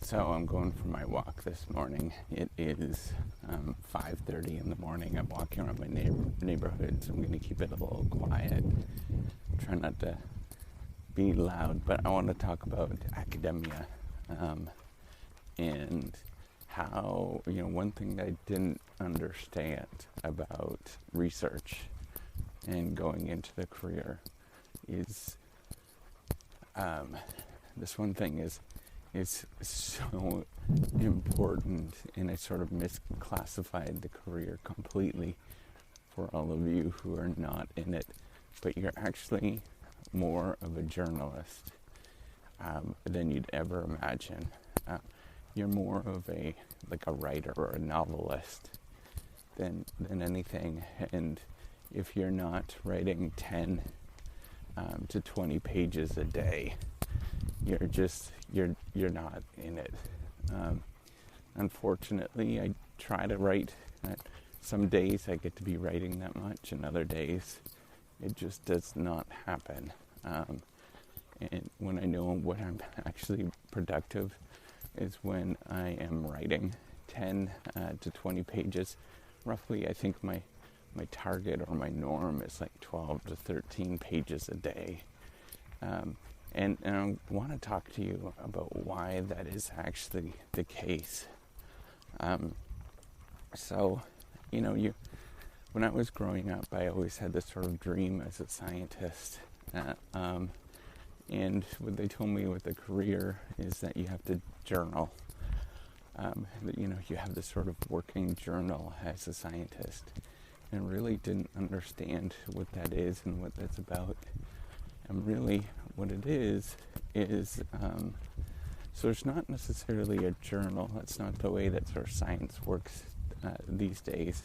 So I'm going for my walk this morning. It is 5:30 in the morning. I'm walking around my neighborhood, so I'm going to keep it a little quiet. Try not to be loud, but I want to talk about academia and how, one thing that I didn't understand about research and going into the career is this one thing is so important, and I sort of misclassified the career completely for all of you who are not in it, but you're actually more of a journalist than you'd ever imagine. You're more of a writer or a novelist than anything, and if you're not writing 10 to 20 pages a day, you're not in it. Unfortunately, I try to write. Some days I get to be writing that much, and other days it just does not happen. And when I know when I'm actually productive is when I am writing 10 to 20 pages. Roughly, I think my target or my norm is 12 to 13 pages a day. And I want to talk to you about why that is actually the case. When I was growing up, I always had this sort of dream as a scientist. And what they told me with the career is that you have to journal. That, you have this sort of working journal as a scientist. And really didn't understand what that is and what that's about. And really, what it is so it's not necessarily a journal. That's not the way that sort of science works these days.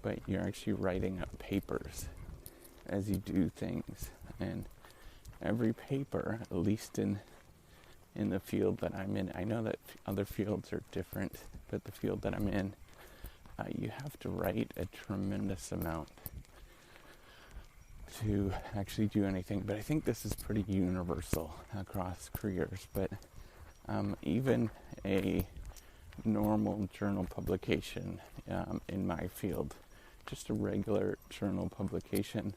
But you're actually writing up papers as you do things. And every paper, at least in the field that I'm in, I know that other fields are different, but the field that I'm in, you have to write a tremendous amount to actually do anything. But I think this is pretty universal across careers. But even a normal journal publication in my field, just a regular journal publication,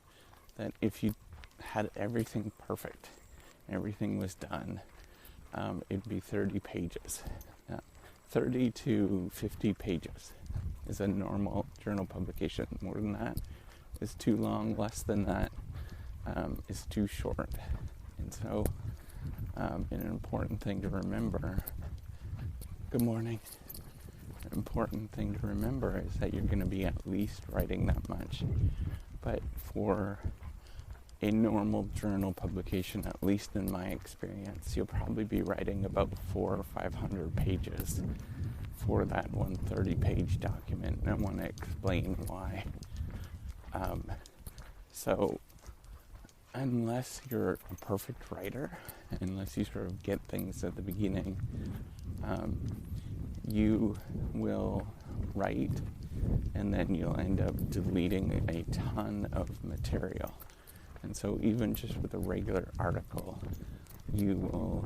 that if you had everything perfect, everything was done, it'd be 30 pages. 30 to 50 pages is a normal journal publication. More than that is too long. Less than that is too short. And so an important thing to remember, good morning, an important thing to remember is that you're going to be at least writing that much. But for a normal journal publication, at least in my experience, you'll probably be writing about 400 or 500 pages for that 130-page document, and I want to explain why. So unless you're a perfect writer, unless you sort of get things at the beginning, you will write and then you'll end up deleting a ton of material. And so even just with a regular article, you will,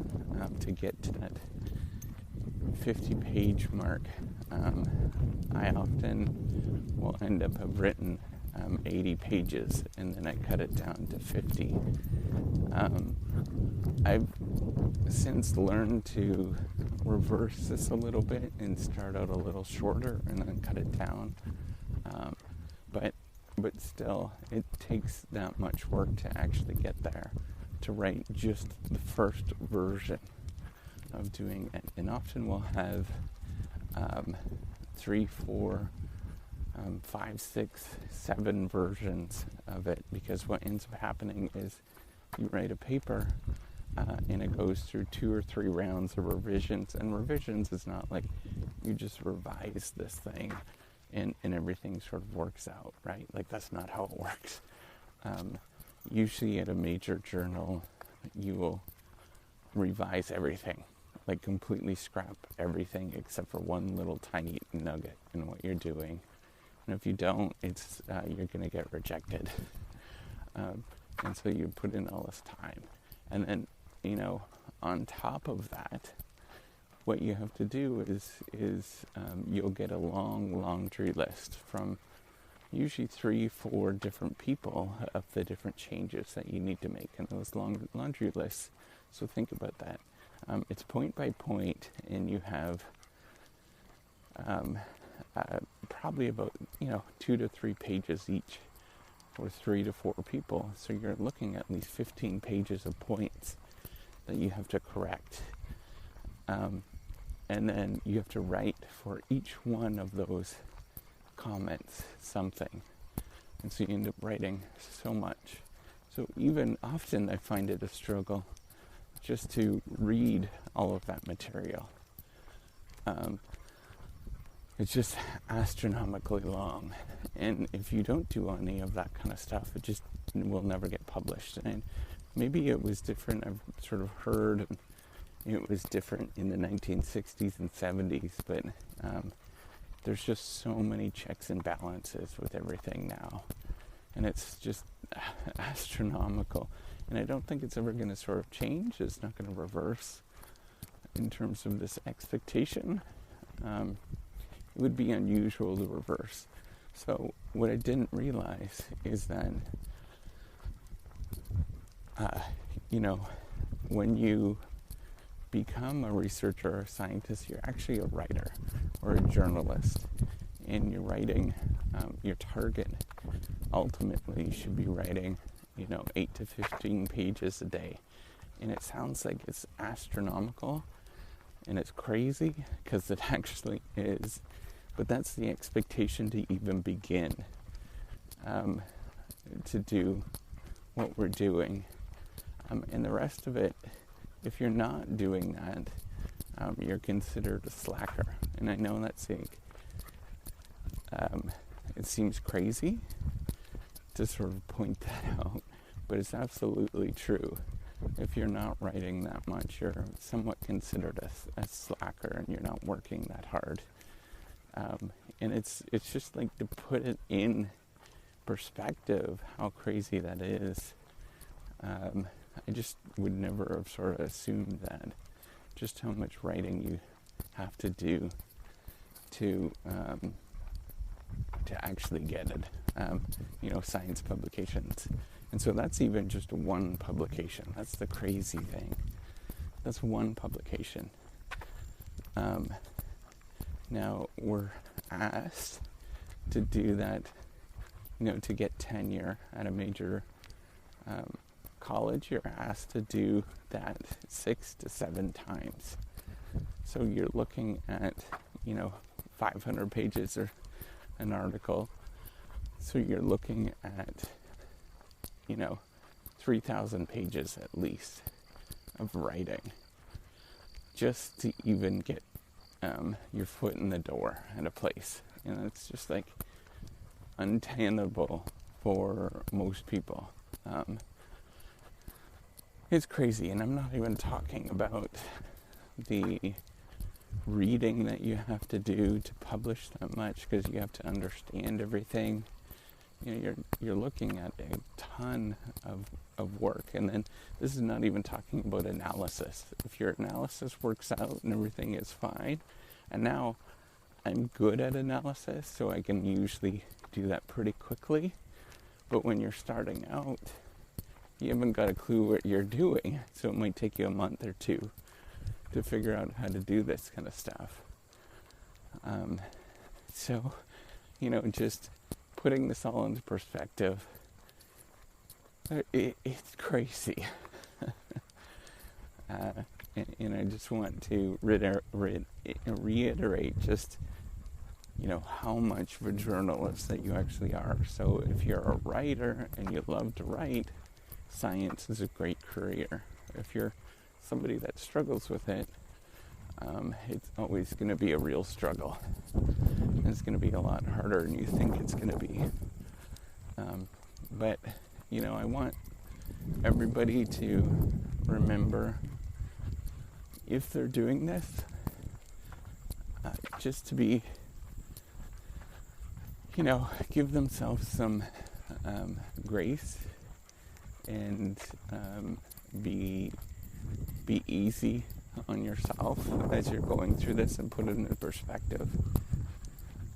to get to that 50-page mark, I often will end up have written 80 pages, and then I cut it down to 50. I've since learned to reverse this a little bit and start out a little shorter and then cut it down. But still, it takes that much work to actually get there, to write just the first version of doing it. And often we'll have 3, 4, 5, 6, 7 versions of it, because what ends up happening is you write a paper and it goes through 2 or 3 rounds of revisions. And revisions is not like you just revise this thing and everything sort of works out, right? Like, that's not how it works. Usually at a major journal, you will revise everything, like completely scrap everything except for one little tiny nugget in what you're doing. And if you don't, it's you're going to get rejected. And so you put in all this time. And then, on top of that, what you have to do is you'll get a long laundry list from usually 3-4 different people of the different changes that you need to make in those long laundry lists. So think about that. It's point by point, and you have probably about 2 to 3 pages each for 3 to 4 people. So you're looking at least 15 pages of points that you have to correct. And then you have to write for each one of those comments something. And so you end up writing so much. So even often I find it a struggle just to read all of that material. It's just astronomically long. And if you don't do any of that kind of stuff, it just will never get published. And maybe it was different. I've sort of heard it was different in the 1960s and 70s, but there's just so many checks and balances with everything now. And it's just astronomical. And I don't think it's ever going to sort of change. It's not going to reverse in terms of this expectation. It would be unusual to reverse. So what I didn't realize is that, when you become a researcher or a scientist, you're actually a writer or a journalist. And you're writing your target. Ultimately, you should be writing, 8 to 15 pages a day. And it sounds like it's astronomical and it's crazy, because it actually is. But that's the expectation to even begin to do what we're doing. And the rest of it, if you're not doing that, you're considered a slacker. And I know that's it seems crazy to sort of point that out, but it's absolutely true. If you're not writing that much, you're somewhat considered a slacker, and you're not working that hard. And it's just like, to put it in perspective how crazy that is. I just would never have sort of assumed that, just how much writing you have to do to actually get it. Science publications. And so that's even just one publication. That's the crazy thing. That's one publication. Now we're asked to do that, to get tenure at a major college. You're asked to do that 6 to 7 times. So you're looking at, 500 pages or an article. So you're looking at, 3,000 pages at least of writing, just to even get your foot in the door at a place. It's just like untenable for most people. It's crazy, and I'm not even talking about the reading that you have to do to publish that much, because you have to understand everything. You're looking at a ton of work, and then this is not even talking about analysis. If your analysis works out and everything is fine, and now I'm good at analysis, so I can usually do that pretty quickly. But when you're starting out, you haven't got a clue what you're doing, so it might take you a month or 2 to figure out how to do this kind of stuff. Just putting this all into perspective, it's crazy. And I just want to reiterate just, how much of a journalist that you actually are. So if you're a writer and you love to write, science is a great career. If you're somebody that struggles with it, it's always going to be a real struggle. And it's going to be a lot harder than you think it's going to be. But I want everybody to remember, if they're doing this, just to be, give themselves some grace, and be easy on yourself as you're going through this and put it into perspective.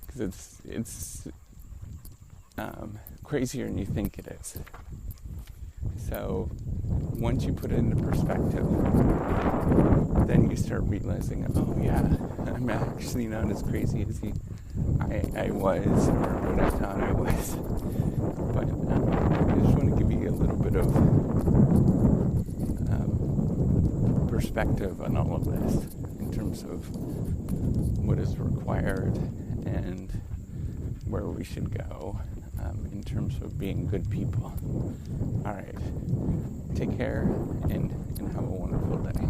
Because it's crazier than you think it is. So once you put it into perspective, then you start realizing, oh yeah, I'm actually not as crazy as I was, or what I thought I was. But I just want to give you a little bit of perspective on all of this in terms of what is required and where we should go in terms of being good people. All right, take care and have a wonderful day.